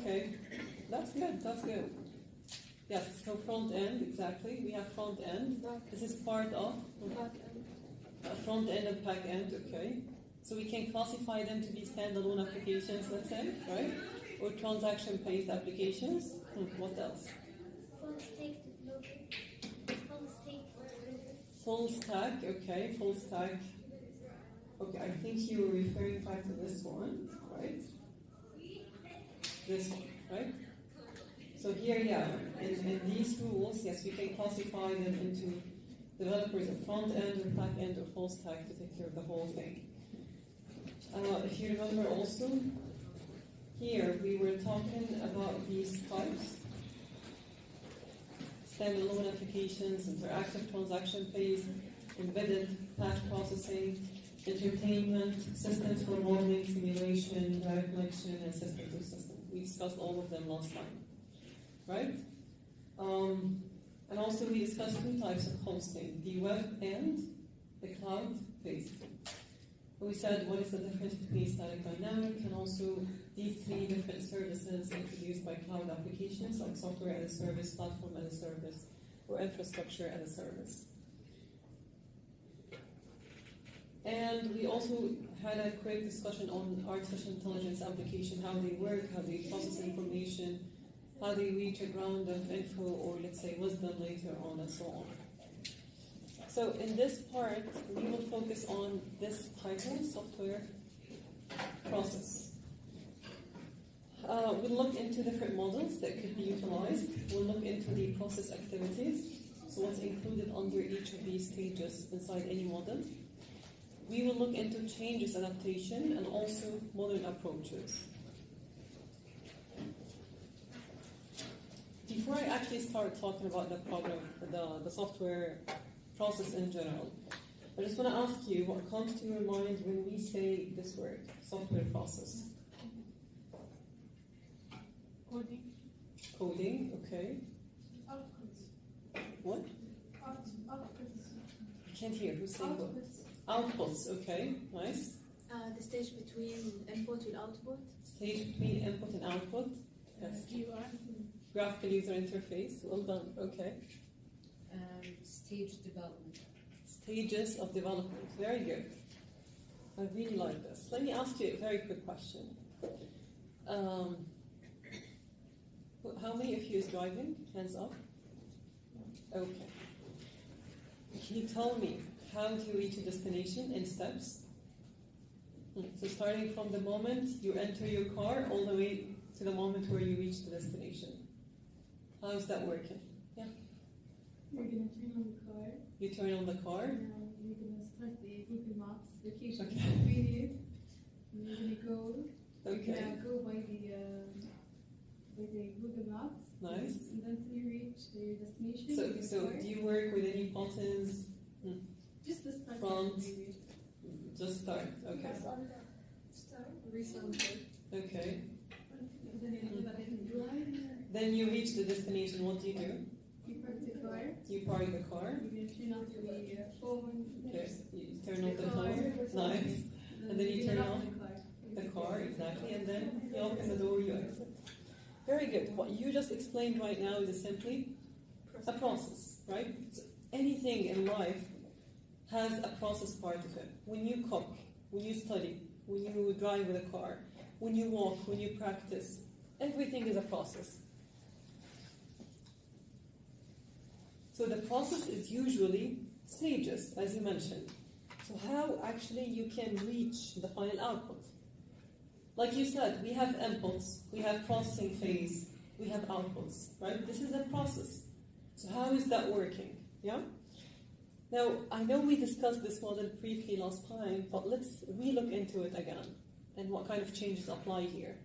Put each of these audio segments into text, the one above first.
Okay, that's good, that's good. Yes, so front end, exactly. We have front end. This is part of front end and back end, okay. So we can classify them to be standalone applications, let's say, right? Or transaction-based applications. What else? Full stack, okay, full stack. Okay, I think you were referring back to this one, right? This one, right? So here, yeah, in these rules, yes, we can classify them into developers of front end or back end or full stack to take care of the whole thing. If you remember also, here we were talking about these types: standalone applications, interactive transaction-based, embedded batch processing, entertainment, systems for modeling, simulation, data collection, and system to system. We discussed all of them last time, right? And also we discussed two types of hosting, the web and the cloud-based. We said what is the difference between static dynamic and also these three different services introduced by cloud applications like software as a service, platform as a service, or infrastructure as a service. And we also had a quick discussion on artificial intelligence application, how they work, how they process information, how they reach a ground of info or let's say wisdom later on and so on. So in this part, we will focus on this title, software process. We'll look into different models that could be utilized. We'll look into the process activities, so what's included under each of these stages inside any model. We will look into changes adaptation and also modern approaches. Before I actually start talking about the problem, the software process in general, I just want to ask you what comes to your mind when we say this word, software process? Coding. Coding, okay. Outputs. What? Outputs. I can't hear. Who's saying what? Outputs. Outputs, okay, nice. The stage between input and output. Stage between input and output. Yes. Graphical user interface. Well done. Okay. Stage development. Stages of development. Very good. I really like this. Let me ask you a very quick question. How many of you is driving? Hands up. Okay. Can you tell me how do you reach a destination in steps? So starting from the moment you enter your car all the way to the moment where you reach the destination. How is that working? Yeah. You're going to turn on the car. You turn on the car. And you're going to start the Google Maps location Okay. video. And you're going to go. Okay. You're going to go by the Google Maps. Nice. And then till you reach your destination. So do you work with any buttons? Just the start. Front. Just start. Okay. Press on the start. Restart. Okay. And then you know that I can drive. Then you reach the destination. What do? You park the car. You park the car. You turn off the phone. Okay. You turn off the phone. Nice. And then you turn off the car, exactly. And then you open the door, you exit. Very good. What you just explained right now is simply a process, right? So anything in life has a process part of it. When you cook, when you study, when you drive with a car, when you walk, when you practice, everything is a process. So the process is usually stages, as you mentioned. So how actually you can reach the final output? Like you said, we have inputs, we have processing phase, we have outputs, right? This is a process. So how is that working? Yeah? Now, I know we discussed this model briefly last time, but let's re-look into it again and what kind of changes apply here.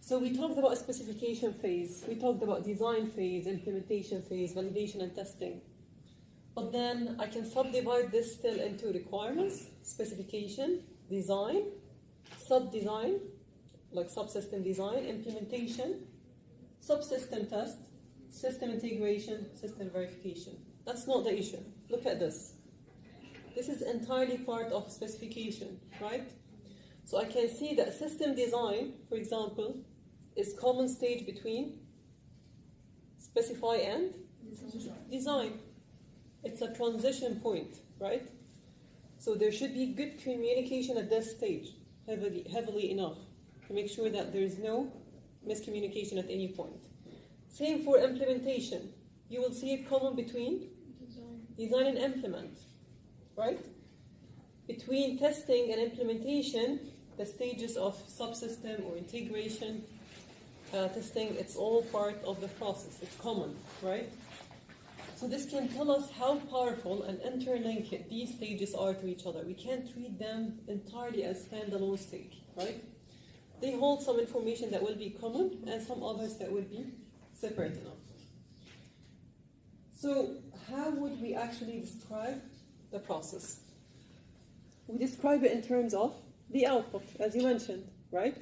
So we talked about a specification phase, we talked about design phase, implementation phase, validation and testing. But then I can subdivide this still into requirements, specification, design, sub-design, like subsystem design, implementation, subsystem test, system integration, system verification. That's not the issue. Look at this. This is entirely part of specification, right? So I can see that system design, for example, is common stage between specify and design. It's a transition point, right? So there should be good communication at this stage, heavily enough, to make sure that there is no miscommunication at any point. Same for implementation. You will see it common between design and implement, right? Between testing and implementation, the stages of subsystem or integration, testing, it's all part of the process. It's common, right? So this can tell us how powerful and interlinked these stages are to each other. We can't treat them entirely as standalone stage, right? They hold some information that will be common and some others that will be separate enough. So how would we actually describe the process? We describe it in terms of the output, as you mentioned, right?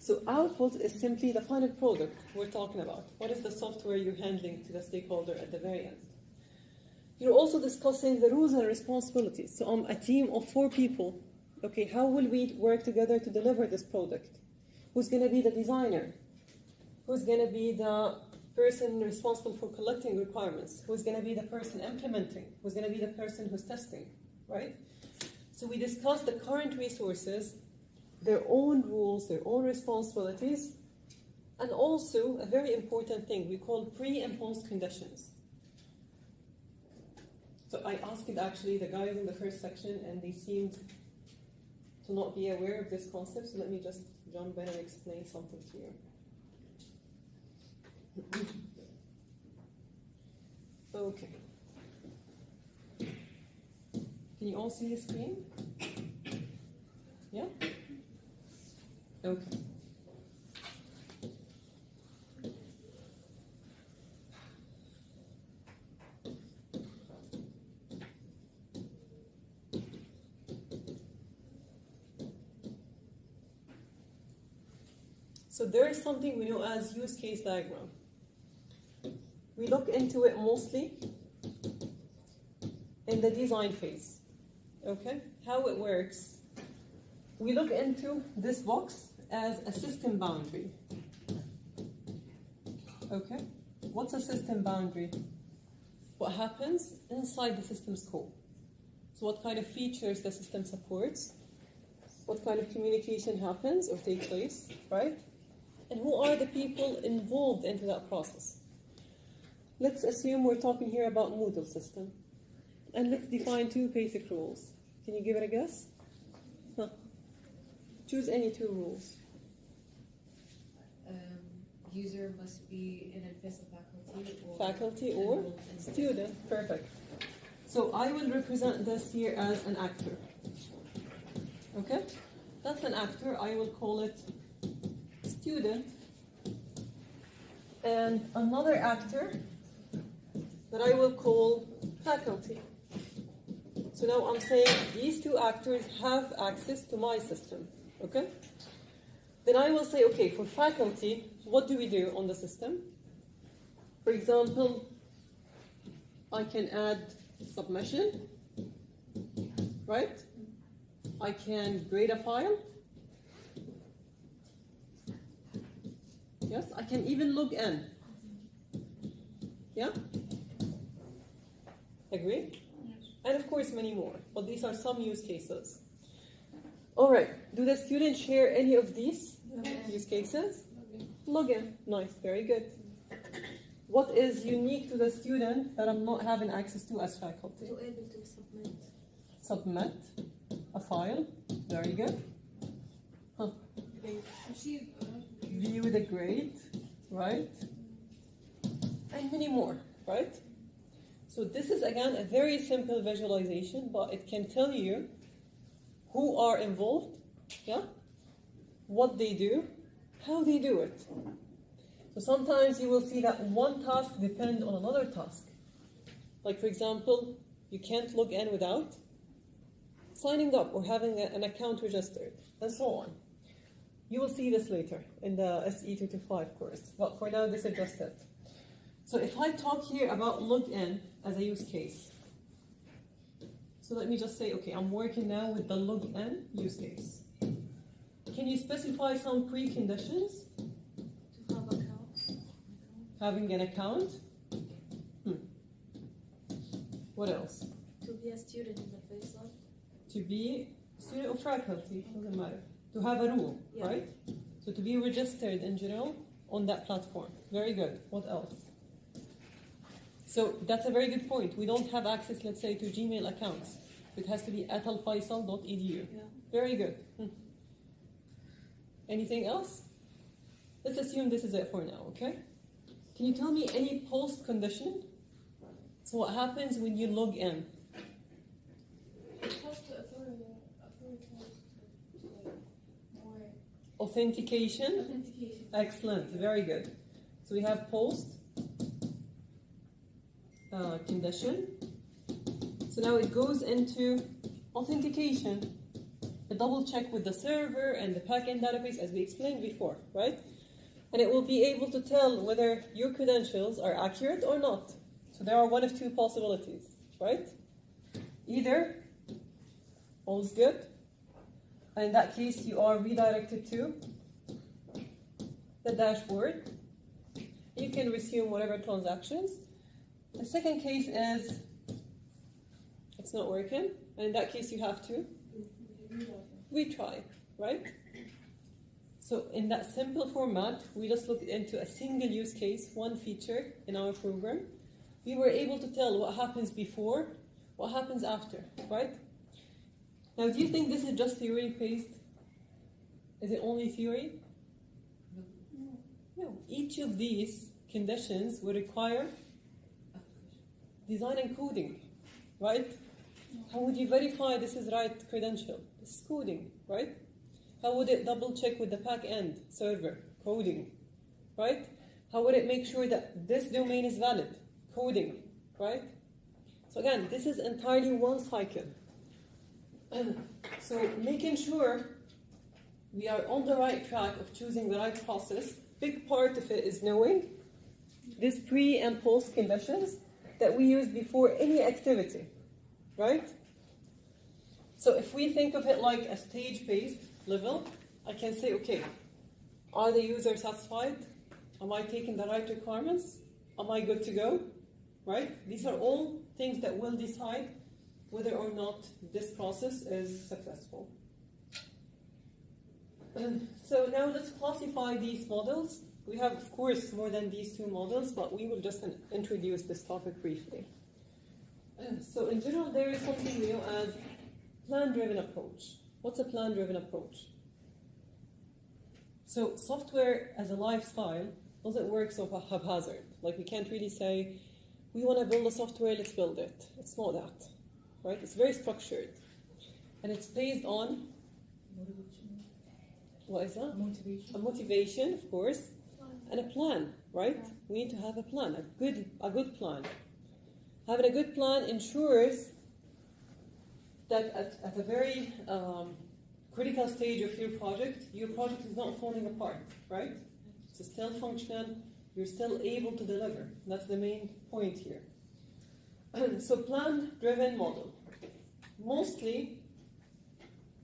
So output is simply the final product we're talking about. What is the software you're handling to the stakeholder at the very end? You're also discussing the rules and responsibilities. So I'm a team of 4 people. Okay, how will we work together to deliver this product? Who's going to be the designer? Who's going to be the person responsible for collecting requirements? Who's going to be the person implementing? Who's going to be the person who's testing, right? So we discuss the current resources, their own rules, their own responsibilities, and also a very important thing we call pre and post conditions. So I asked actually the guys in the first section, and they seemed to not be aware of this concept, so let me just jump in and explain something to you. Okay. Can you all see the screen? Yeah? Okay. So there is something we know as use case diagram. We look into it mostly in the design phase. Okay? How it works. We look into this box as a system boundary. Okay? What's a system boundary? What happens inside the system scope. So what kind of features the system supports, what kind of communication happens or takes place, right? And who are the people involved into that process? Let's assume we're talking here about Moodle system. And let's define 2 basic rules. Can you give it a guess? Huh. Choose any 2 rules. User must be an advisor faculty Faculty or student. Perfect. So I will represent this here as an actor. Okay? That's an actor. I will call it student. And another actor that I will call faculty. So now I'm saying these 2 actors have access to my system. Okay? Then I will say, okay, for faculty, what do we do on the system? For example, I can add submission, right? I can grade a file. Yes, I can even log in. Yeah? Agree? Yes. And of course many more, but these are some use cases. All right, do the students share any of these use cases? Login. Nice, very good. What is unique to the student that I'm not having access to as faculty? To able to submit. Submit a file. Very good. Huh. View the grade, right? And many more, right? So this is again a very simple visualization, but it can tell you who are involved, yeah? What they do, how they do it. So sometimes you will see that one task depends on another task. Like for example, you can't log in without signing up or having an account registered, and so on. You will see this later in the SE201 course, but for now this is just it. So if I talk here about login as a use case, so let me just say, okay, I'm working now with the login use case. Can you specify some preconditions? Having an account. What else? To be a student in the Faisal. To be a student or faculty, doesn't matter. To have a rule, Yeah. right? So to be registered in general on that platform. Very good. What else? So that's a very good point. We don't have access, let's say, to Gmail accounts. It has to be at alfaisal.edu. Yeah. Very good. Anything else? Let's assume this is it for now, okay? Can you tell me any post condition? So what happens when you log in? It has to authoritize more Authentication. authentication. Excellent. Very good. So we have post condition. So now it goes into authentication. A double check with the server and the backend database, as we explained before, right? And it will be able to tell whether your credentials are accurate or not. So there are one of two possibilities, right? Either all's good, and in that case you are redirected to the dashboard. You can resume whatever transactions. The second case is it's not working, and in that case you have to retry, right? So in that simple format, we just looked into a single use case, one feature in our program. We were able to tell what happens before, what happens after, right? Now, do you think this is just theory-based? Is it only theory? No. Each of these conditions will require design and coding, right? How would you verify this is right credential? This is coding, right? How would it double check with the back-end server? Coding, right? How would it make sure that this domain is valid? Coding, right? So again, this is entirely one cycle. So making sure we are on the right track of choosing the right process, big part of it is knowing these pre and post conditions that we use before any activity, right? So if we think of it like a stage-based level, I can say, okay, are the users satisfied? Am I taking the right requirements? Am I good to go? Right? These are all things that will decide whether or not this process is successful. So now let's classify these models. We have, of course, more than these two models, but we will just introduce this topic briefly. So in general, there is something we know as plan-driven approach. What's a plan-driven approach? So software as a lifestyle doesn't work so haphazard. Like we can't really say, we want to build a software, let's build it. It's not that, right? It's very structured. And it's based on, what is that? Motivation. A motivation, of course, and a plan, right? We need to have a plan, a good plan. Having a good plan ensures that at a very critical stage of your project is not falling apart, right? It's still functional, you're still able to deliver. That's the main point here. So plan-driven model. Mostly,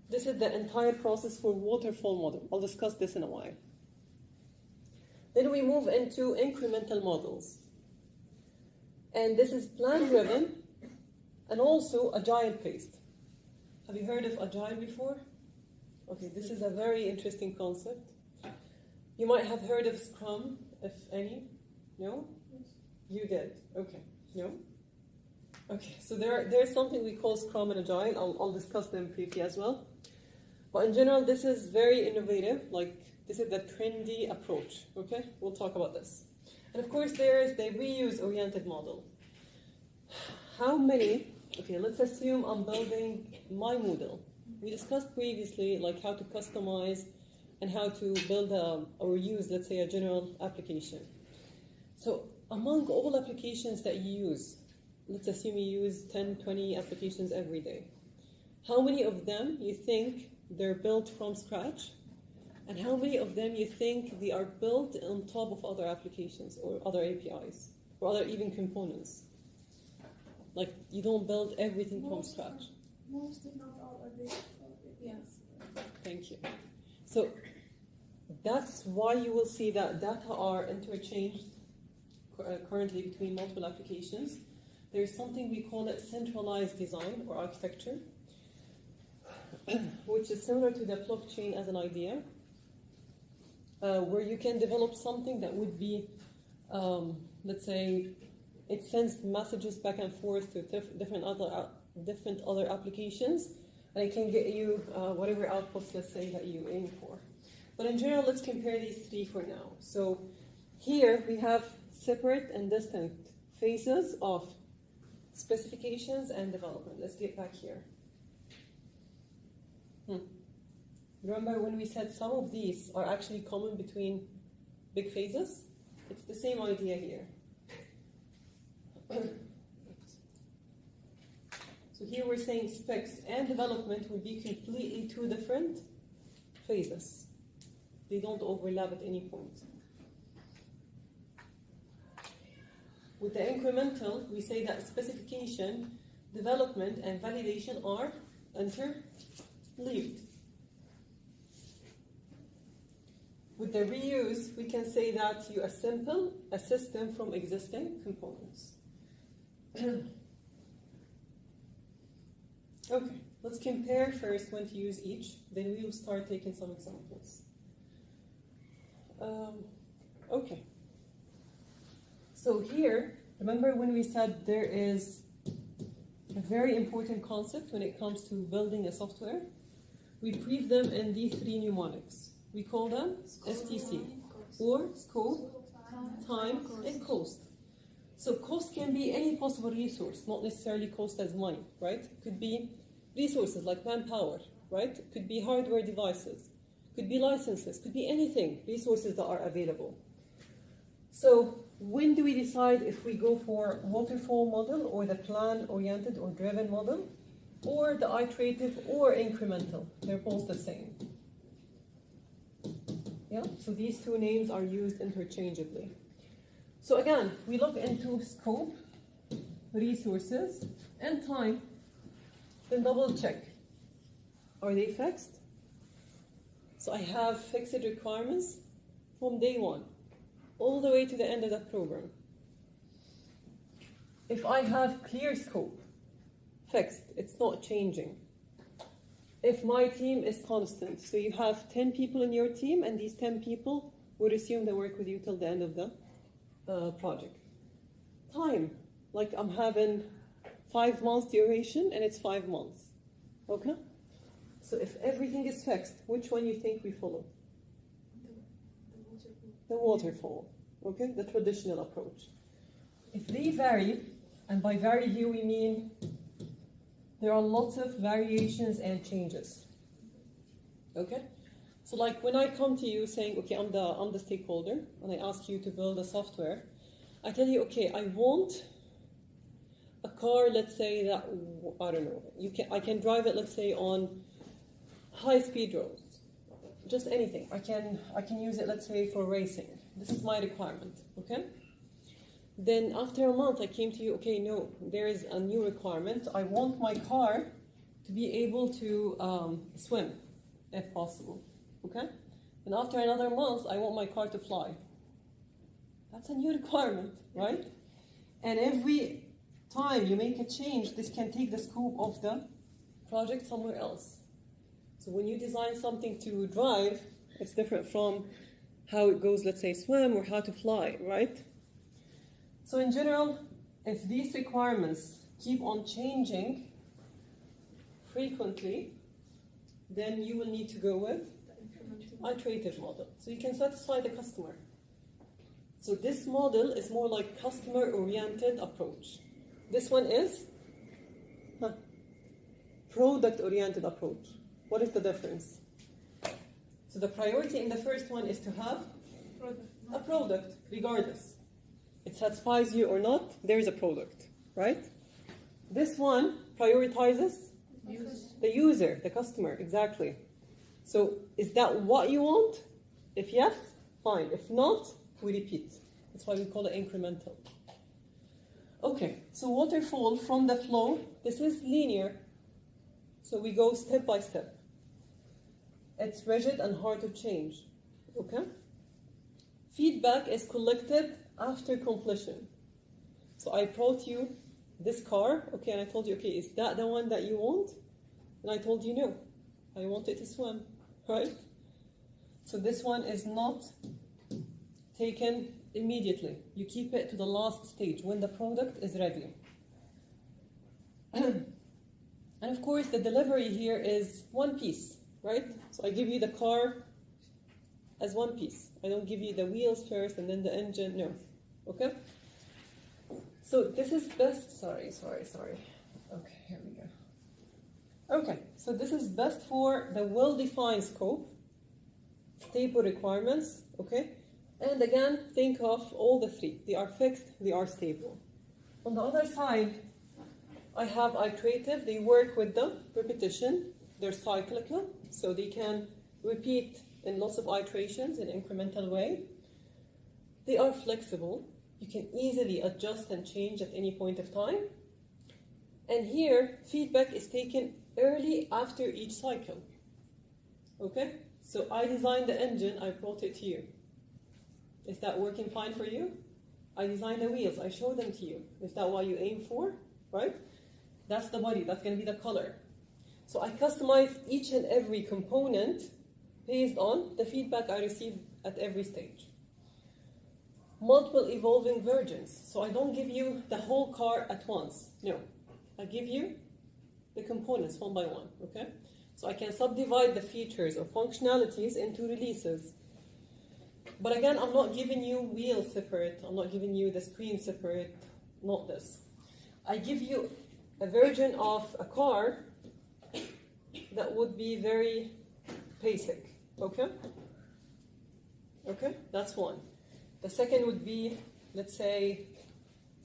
this is the entire process for waterfall model. I'll discuss this in a while. Then we move into incremental models. And this is plan-driven and also agile-based. Have you heard of agile before? Okay, this is a very interesting concept. You might have heard of Scrum, if any. No? You did. Okay. No? Okay, so there's something we call Scrum and Agile. I'll discuss them briefly as well. But in general, this is very innovative. Like, this is the trendy approach. Okay? We'll talk about this. And of course, there is the reuse-oriented model. How many... Okay, let's assume I'm building my Moodle. We discussed previously like how to customize and how to build or use, let's say, a general application. So among all applications that you use, let's assume you use 10, 20 applications every day. How many of them you think they're built from scratch? And how many of them you think they are built on top of other applications or other APIs or other even components? Like, you don't build everything from scratch. Most, if not all, are based on it. Yes. Thank you. So that's why you will see that data are interchanged currently between multiple applications. There's something we call it centralized design or architecture, which is similar to the blockchain as an idea, where you can develop something that would be, let's say, it sends messages back and forth to different other applications, and it can get you whatever outputs, let's say, that you aim for. But in general, let's compare these three for now. So here we have separate and distinct phases of specifications and development. Let's get back here. Remember when we said some of these are actually common between big phases? It's the same idea here. So here we're saying specs and development will be completely two different phases. They don't overlap at any point. With the incremental, we say that specification, development, and validation are interleaved. With the reuse, we can say that you assemble a system from existing components. Okay, let's compare first when to use each, then we will start taking some examples. Okay. So here, remember when we said there is a very important concept when it comes to building a software? We brief them in these three mnemonics. We call them STC, or scope, time, and cost. So cost can be any possible resource, not necessarily cost as money, right? Could be resources like manpower, right? Could be hardware devices, could be licenses, could be anything, resources that are available. So when do we decide if we go for waterfall model or the plan-oriented or driven model, or the iterative or incremental? They're both the same. Yeah, so these two names are used interchangeably. So again, we look into scope, resources, and time, then double check. Are they fixed? So I have fixed requirements from day one, all the way to the end of the program. If I have clear scope, fixed, it's not changing. If my team is constant, so you have 10 people in your team, and these 10 people would assume they work with you till the end of the project. Time, like I'm having 5 months duration, and it's 5 months. Okay? So if everything is fixed, which one you think we follow? The waterfall. Okay? The traditional approach. If they vary, and by vary here we mean there are lots of variations and changes. Okay? So like when I come to you saying, okay, I'm the stakeholder, and I ask you to build a software, I tell you, okay, I want a car, let's say that, I don't know, I can drive it, let's say, on high-speed roads. Just anything. I can use it, let's say, for racing. This is my requirement, okay? Then after a month, I came to you, okay, no, there is a new requirement. I want my car to be able to swim, if possible, okay? And after another month, I want my car to fly. That's a new requirement, right? And every time you make a change, this can take the scope of the project somewhere else. So when you design something to drive, it's different from how it goes, let's say, swim or how to fly, right? So in general, if these requirements keep on changing frequently, then you will need to go with iterative model. So you can satisfy the customer. So this model is more like customer-oriented approach. This one is product-oriented approach. What is the difference? So the priority in the first one is to have a product, regardless. It satisfies you or not, there is a product, right? This one prioritizes the user, the customer, exactly. So is that what you want? If yes, fine. If not, we repeat. That's why we call it incremental. Okay, so waterfall from the flow, this is linear. So we go step by step. It's rigid and hard to change, okay? Feedback is collected after completion. So I brought you this car, okay, and I told you, okay, is that the one that you want? And I told you no, I want it to swim, right? So this one is not taken immediately. You keep it to the last stage when the product is ready. And of course, the delivery here is one piece, right? So I give you the car as one piece. I don't give you the wheels first and then the engine, no, okay? So this is best, sorry. Okay, here we go. Okay, so this is best for the well-defined scope, stable requirements, okay? And again, think of all the three. They are fixed, they are stable. On the other side, I have iterative. They work with the repetition. They're cyclical, so they can repeat in lots of iterations in an incremental way. They are flexible. You can easily adjust and change at any point of time. And here, feedback is taken early after each cycle. Okay? So I designed the engine, I brought it to you. Is that working fine for you? I designed the wheels, I showed them to you. Is that what you aim for? Right? That's the body, that's going to be the color. So I customize each and every component based on the feedback I received at every stage. Multiple evolving versions. So I don't give you the whole car at once. No. I give you the components one by one, okay? So I can subdivide the features or functionalities into releases. But again, I'm not giving you wheels separate. I'm not giving you the screen separate. Not this. I give you a version of a car that would be very basic, okay? Okay, that's one. The second would be, let's say,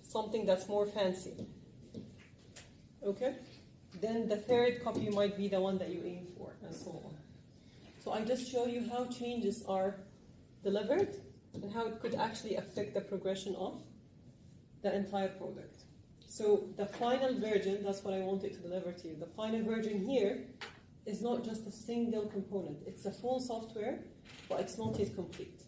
something that's more fancy, okay? Then the third copy might be the one that you aim for, and so on. So I just show you how changes are delivered and how it could actually affect the progression of the entire product. So the final version, that's what I wanted to deliver to you. The final version here is not just a single component. It's a full software, but it's not yet complete.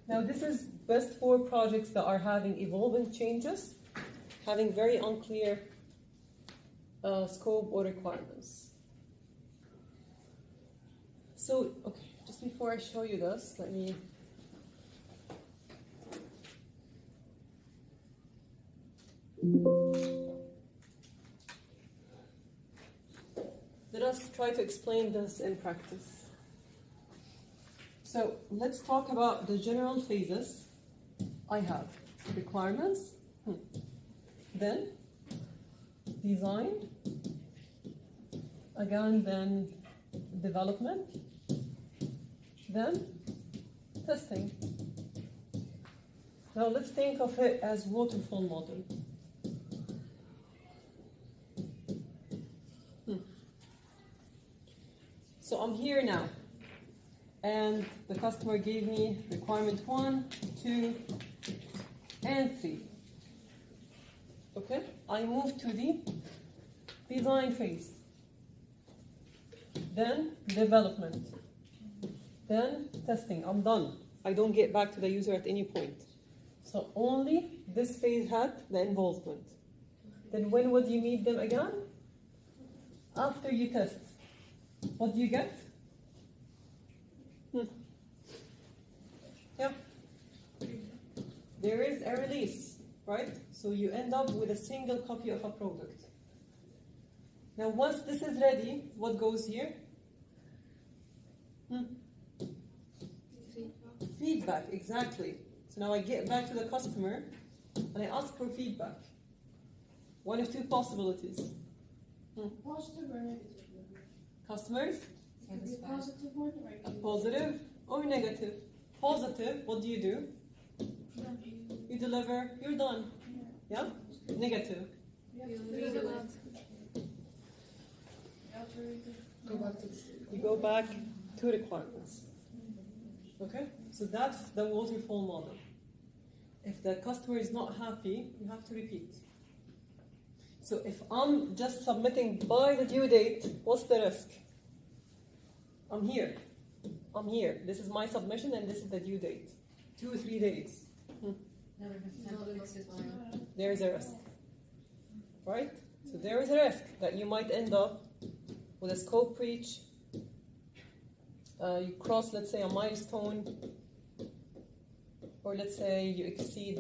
Now this is best for projects that are having evolving changes, having very unclear scope or requirements. So, okay, just before I show you this, let me let us try to explain this in practice. So let's talk about the general phases. I have requirements, then design, again then development, then testing. Now let's think of it as waterfall model. So I'm here now, and the customer gave me requirement 1, 2, and 3. Okay, I move to the design phase, then development, then testing. I'm done. I don't get back to the user at any point. So only this phase had the involvement. Then when would you meet them again? After you test. What do you get? Yeah. There is a release, right? So you end up with a single copy of a product. Now once this is ready, what goes here? Feedback, exactly. So now I get back to the customer and I ask for feedback. One of two possibilities. Positive or negative? Customers? It could be a positive one or A positive or negative? Positive, what do? You deliver, you're done. Yeah? Negative. You go back to requirements. Okay? So that's the waterfall model. If the customer is not happy, you have to repeat. So if I'm just submitting by the due date, what's the risk? I'm here. I'm here. This is my submission and this is the due date. 2 or 3 days. There is a risk. Right? So there is a risk that you might end up with a scope breach. You cross, let's say, a milestone, or let's say you exceed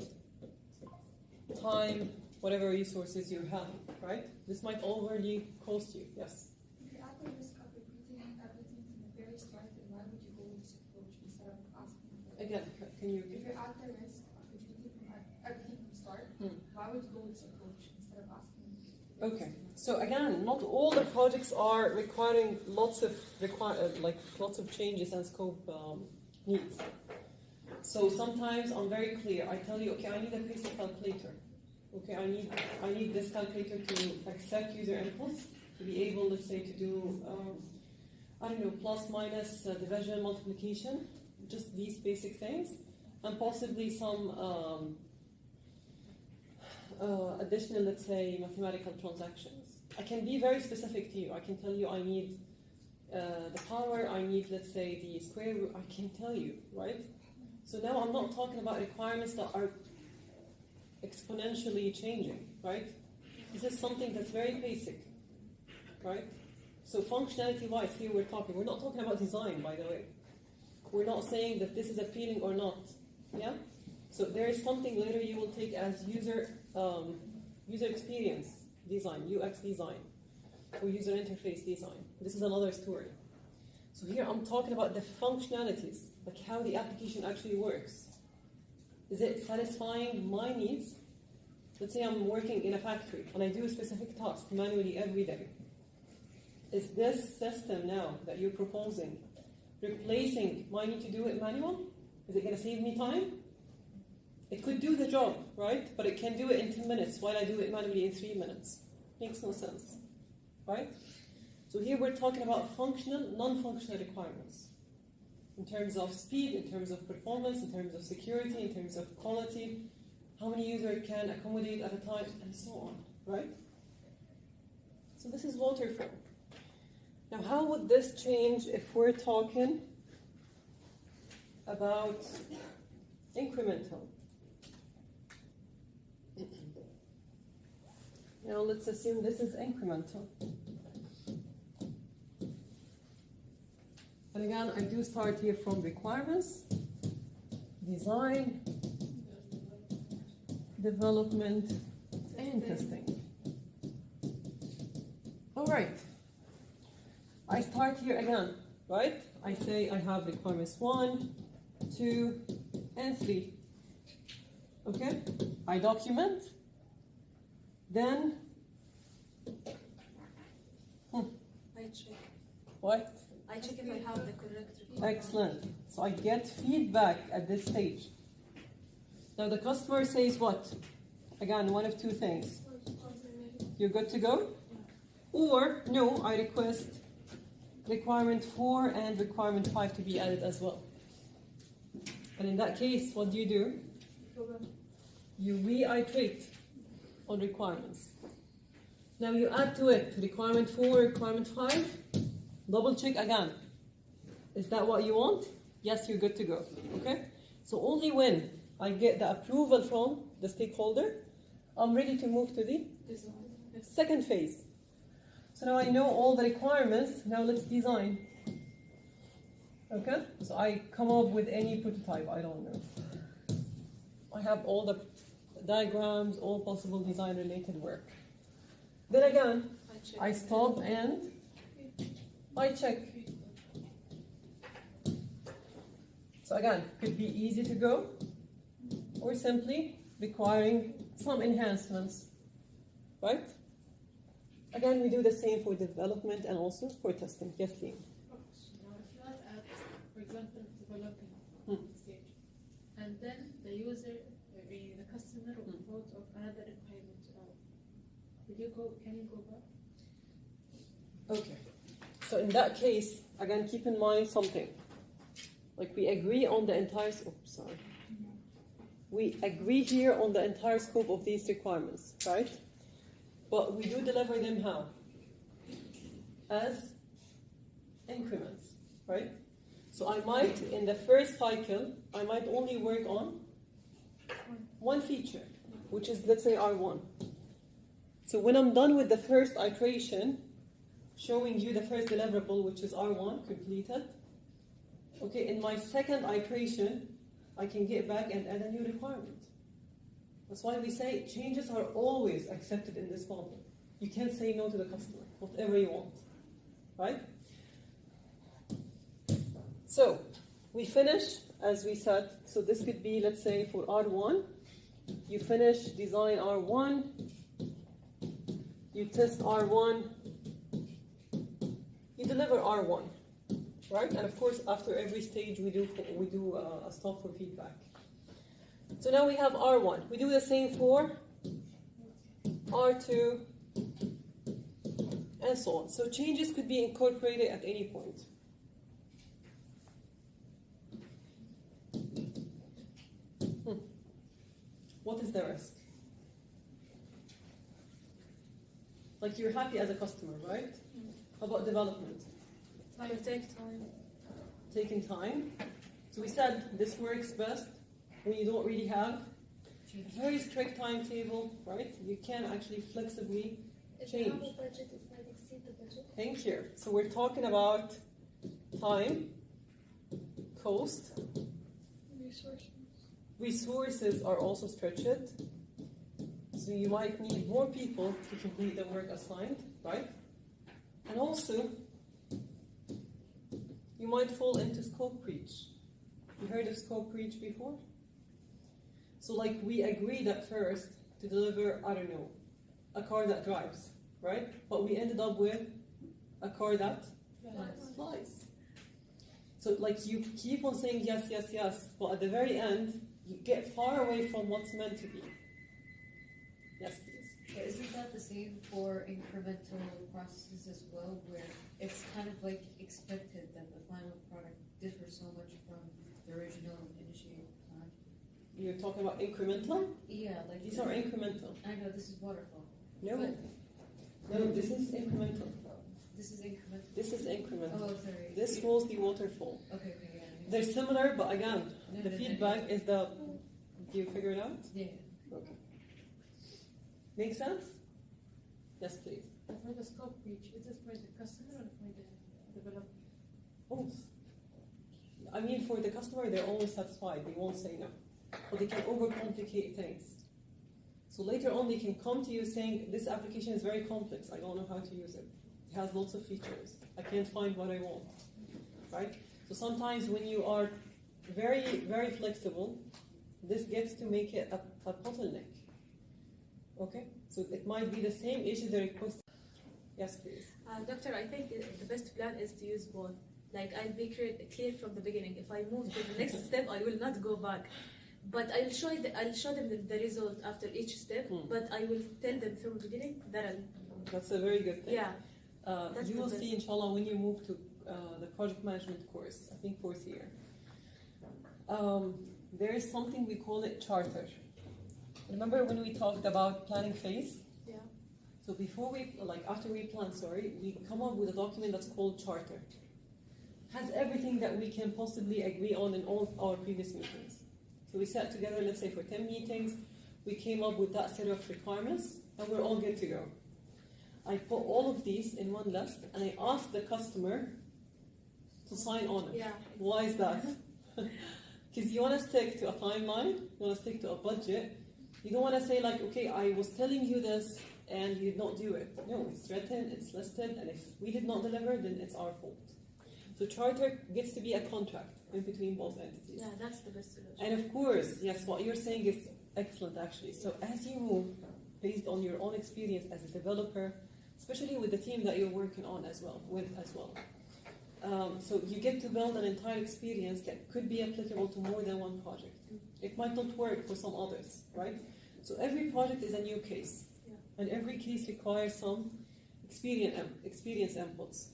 time, whatever resources you have, right? This might overly cost you, yes? If you're at the risk of repeating everything from the very start, then why would you go with this approach instead of asking for it? Again, can you... If you're at the risk of repeating everything from the start, why would you go with this approach instead of asking? Okay, so again, not all the projects are requiring lots of changes and scope needs. So sometimes I'm very clear. I tell you, okay, I need a basic calculator. Okay, I need this calculator to accept user inputs, to be able, let's say, to do I don't know, plus minus division, multiplication, just these basic things, and possibly some additional, let's say, mathematical transactions. I can be very specific to you. I can tell you I need the power, I need, let's say, the square root. I can tell you, right? So now I'm not talking about requirements that are exponentially changing, right? This is something that's very basic, right? So functionality-wise, here we're not talking about design, by the way. We're not saying that this is appealing or not, yeah? So there is something later you will take as user experience design, UX design, or user interface design. This is another story. So here I'm talking about the functionalities, like how the application actually works. Is it satisfying my needs? Let's say I'm working in a factory and I do a specific task manually every day. Is this system now that you're proposing replacing my need to do it manual? Is it going to save me time? It could do the job, right? But it can do it in 10 minutes while I do it manually in 3 minutes. Makes no sense, right? So here we're talking about functional, non-functional requirements. In terms of speed, in terms of performance, in terms of security, in terms of quality, how many users can accommodate at a time, and so on, right? So this is waterfall. Now, how would this change if we're talking about incremental? Now, let's assume this is incremental. And again, I do start here from requirements, design, development, and testing. All right. I start here again, right? I say I have requirements 1, 2, and 3. Okay? I document. Then, I check. what? I check if I have the correct requirement. Excellent. So I get feedback at this stage. Now the customer says what? Again, one of two things. You're good to go? Or, no, I request requirement 4 and requirement 5 to be added as well. And in that case, what do? You reiterate on requirements. Now you add to it requirement 4, requirement 5, double check again. Is that what you want? Yes, you're good to go. Okay? So only when I get the approval from the stakeholder, I'm ready to move to the second phase. So now I know all the requirements, now let's design. Okay? So I come up with any prototype, I don't know. I have all the diagrams, all possible design related work. Then again, I stop and I check. So again, could be easy to go or simply requiring some enhancements, right? Again, we do the same for development and also for testing. Yes, Liam? Now, if you are at, for example, developing stage, and then the user, the customer will vote of another requirement, can you go back? Okay. So in that case, again, keep in mind something. Like we agree on the entire, we agree here on the entire scope of these requirements, right? But we do deliver them how? As increments, right? So I might, in the first cycle, I might only work on one feature, which is, let's say, R1. So when I'm done with the first iteration, showing you the first deliverable, which is R1, completed, okay, in my second iteration, I can get back and add a new requirement. That's why we say changes are always accepted in this model. You can't say no to the customer, whatever you want, right? So we finish, as we said, so this could be, let's say, for R1, you finish design R1, you test R1, you deliver R1, right? And of course, after every stage, we do a stop for feedback. So now we have R1. We do the same for R2, and so on. So changes could be incorporated at any point. What is the risk? Like, you're happy as a customer, right? How about development? It will take time. Taking time. So we said this works best when you don't really have a very strict timetable, right? You can actually flexibly change. If you have a budget, it might exceed the budget. Thank you. So we're talking about time, cost. Resources are also stretched. So you might need more people to complete the work assigned, right? And also, you might fall into scope breach. You heard of scope breach before? So like, we agreed at first to deliver, I don't know, a car that drives, right? But we ended up with a car that flies. So like, you keep on saying yes, yes, yes, but at the very end, you get far away from what's meant to be. Yes, please. But isn't that the same for incremental processes as well, where it's kind of like expected that the final product differs so much from the original initiated plan? You're talking about incremental? Yeah, like These are incremental. I know this is waterfall. No, But no, this is incremental. this is incremental. This is incremental. Oh, sorry. This was the waterfall. Okay, yeah. They're similar, but again, No, the no, no, feedback is the. Do you figure it out? Yeah. Okay. Make sense? Yes, please. And for the scope breach, is it for the customer or for the developer? Both. I mean, for the customer, they're always satisfied. They won't say no. But they can overcomplicate things. So later on, they can come to you saying, this application is very complex. I don't know how to use it. It has lots of features. I can't find what I want. Right? So sometimes when you are very, very flexible, this gets to make it a bottleneck. Okay? So it might be the same issue they request. Yes, please. Doctor, I think the best plan is to use both. Like, I'll be clear from the beginning. If I move to the next step, I will not go back. But I'll show them the result after each step. But I will tell them from the beginning that That's a very good thing. yeah. You will see, inshallah, when you move to the project management course, I think 4th year. There is something we call it charter. Remember when we talked about planning phase? Yeah. So before after we plan, we come up with a document that's called charter. Has everything that we can possibly agree on in all our previous meetings. So we sat together, let's say for 10 meetings, we came up with that set of requirements, and we're all good to go. I put all of these in one list, and I asked the customer to sign on it. Yeah. Why is that? Because you want to stick to a timeline, you want to stick to a budget. You don't want to say like, okay, I was telling you this, and you did not do it. No, it's written, it's listed, and if we did not deliver, then it's our fault. So charter gets to be a contract in between both entities. Yeah, that's the best solution. And of course, yes, what you're saying is excellent actually. So as you move, based on your own experience as a developer, especially with the team that you're working on as well, so you get to build an entire experience that could be applicable to more than one project. It might not work for some others, right? So every project is a new case, and every case requires some experience inputs.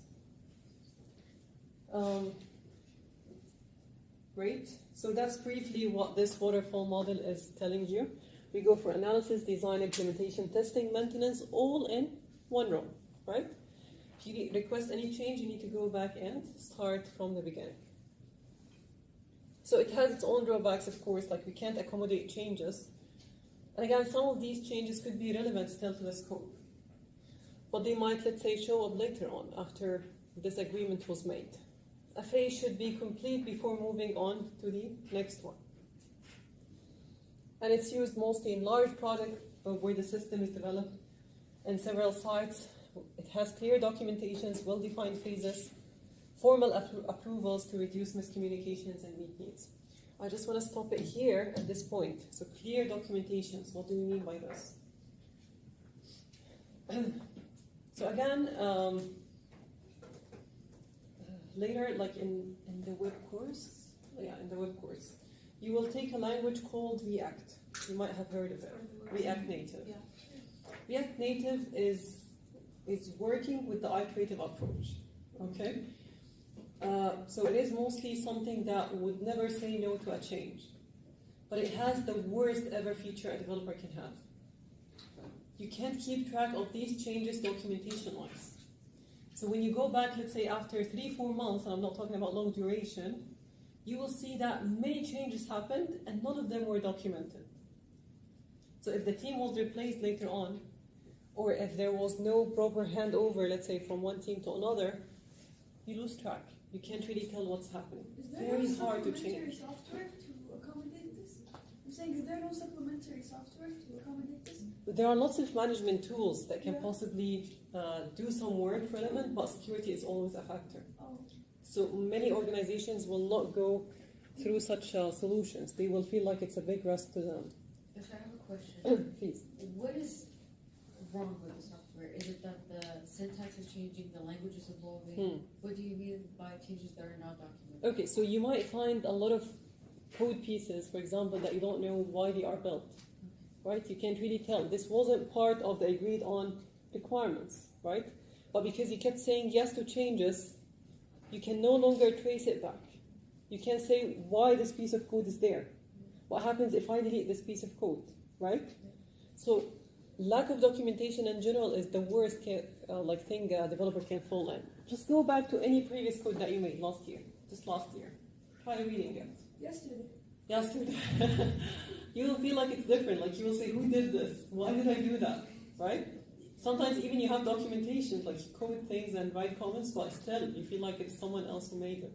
Great. So that's briefly what this waterfall model is telling you. We go for analysis, design, implementation, testing, maintenance, all in one row, right? If you request any change, you need to go back and start from the beginning. So it has its own drawbacks, of course, like we can't accommodate changes. And again, some of these changes could be relevant still to the scope. But they might, let's say, show up later on after this agreement was made. A phase should be complete before moving on to the next one. And it's used mostly in large projects where the system is developed in several sites. It has clear documentations, well-defined phases, formal approvals to reduce miscommunications and meet needs. I just want to stop it here at this point. So clear documentations, what do we mean by this? So again, later, like in the web course, you will take a language called React. You might have heard of it, React Native. Yeah. React Native is working with the iterative approach, okay? So it is mostly something that would never say no to a change, but it has the worst ever feature a developer can have. You can't keep track of these changes documentation-wise. So when you go back, let's say after 3-4 months, and I'm not talking about long duration, you will see that many changes happened and none of them were documented. So if the team was replaced later on, or if there was no proper handover, let's say from one team to another, you lose track. You can't really tell what's happening. Is there Very no hard to supplementary change. software to accommodate this? I'm saying, is there no supplementary software to accommodate this? There are lots of management tools that can Yeah. possibly do some work relevant, but security is always a factor. Oh, So many organizations will not go through such solutions. They will feel like it's a big risk to them. If I have a question, Please. what is wrong with the software? Is it that the syntax is changing, the language is evolving? What do you mean by changes that are not documented? Okay, so you might find a lot of code pieces, for example, that you don't know why they are built, right? You can't really tell. This wasn't part of the agreed on requirements, right? But because you kept saying yes to changes, you can no longer trace it back. You can't say why this piece of code is there. What happens if I delete this piece of code, right? So lack of documentation in general is the worst thing a developer can fall in. Just go back to any previous code that you made last year, just last year. Try reading it. yesterday. You will feel like it's different. Like you will say, who did this? Why did I do that? Right? Sometimes even you have documentation, like you code things and write comments, but still you feel like it's someone else who made it.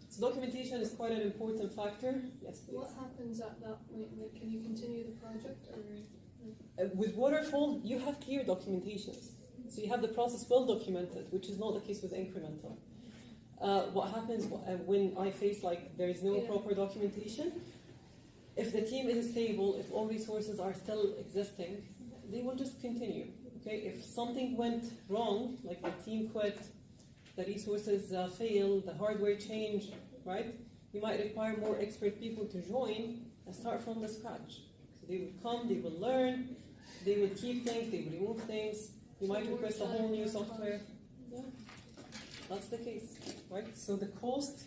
So documentation is quite an important factor. Yes, please. What happens at that point? Like, can you continue the project or? With waterfall, you have clear documentations. So you have the process well documented, which is not the case with incremental. What happens when I face like there is no proper documentation? If the team is stable, if all resources are still existing, they will just continue. Okay, if something went wrong, like the team quit, the resources failed, the hardware changed, right? You might require more expert people to join and start from the scratch. So they would come, they will learn, they would keep things, they would remove things. You might request a whole new software. Yeah, that's the case, right? So the cost,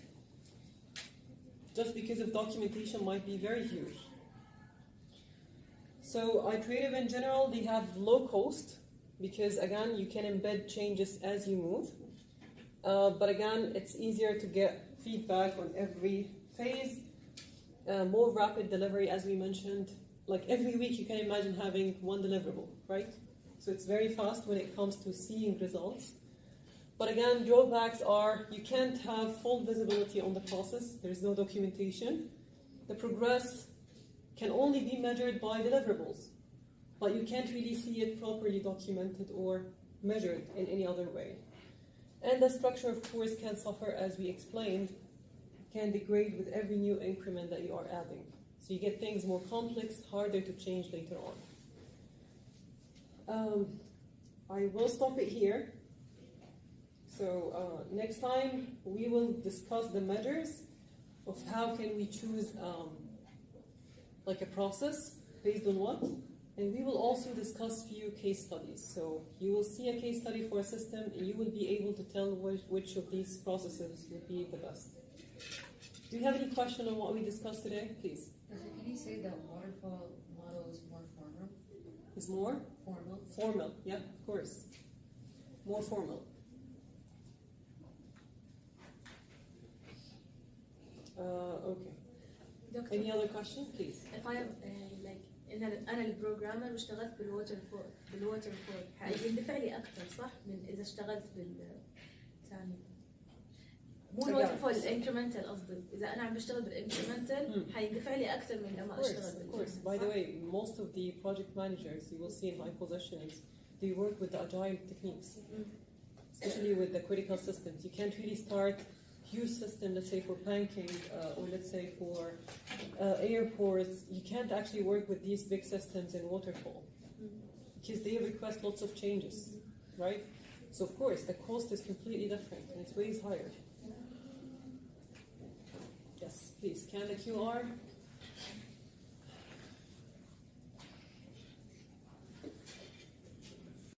just because of documentation, might be very huge. So iterative in general, they have low cost because again, you can embed changes as you move. But again, it's easier to get feedback on every phase. More rapid delivery, as we mentioned. Like every week, you can imagine having one deliverable, right? So it's very fast when it comes to seeing results. But again, drawbacks are you can't have full visibility on the process. There's no documentation. The progress can only be measured by deliverables, but you can't really see it properly documented or measured in any other way. And the structure, of course, can suffer, as we explained, can degrade with every new increment that you are adding. So you get things more complex, harder to change later on. I will stop it here. So next time we will discuss the measures of how can we choose like a process based on what, and we will also discuss few case studies. So you will see a case study for a system, and you will be able to tell which of these processes would be the best. Do you have any question on what we discussed today, please? Can you say that waterfall model is more formal? Is more Formal. formal? Yeah, of course. More formal. Okay. دكتور Any other question, please? if I am like أنا البروجرامر واشتغلت بالووتر فول هيندفع لي أكثر صح من إذا اشتغلت بالثاني مو الووتر فول الانكريمنتال قصدي إذا أنا عم بشتغل بالانكريمنتال هيندفع لي أكثر من لما أشتغل Of course. By the way, most of the project managers you will see in high positions, they work with the agile techniques, especially with the critical systems. You can't really start huge system, let's say for banking or let's say for airports. You can't actually work with these big systems in waterfall because they request lots of changes, right? So of course the cost is completely different and it's way higher. Yes, please scan the QR.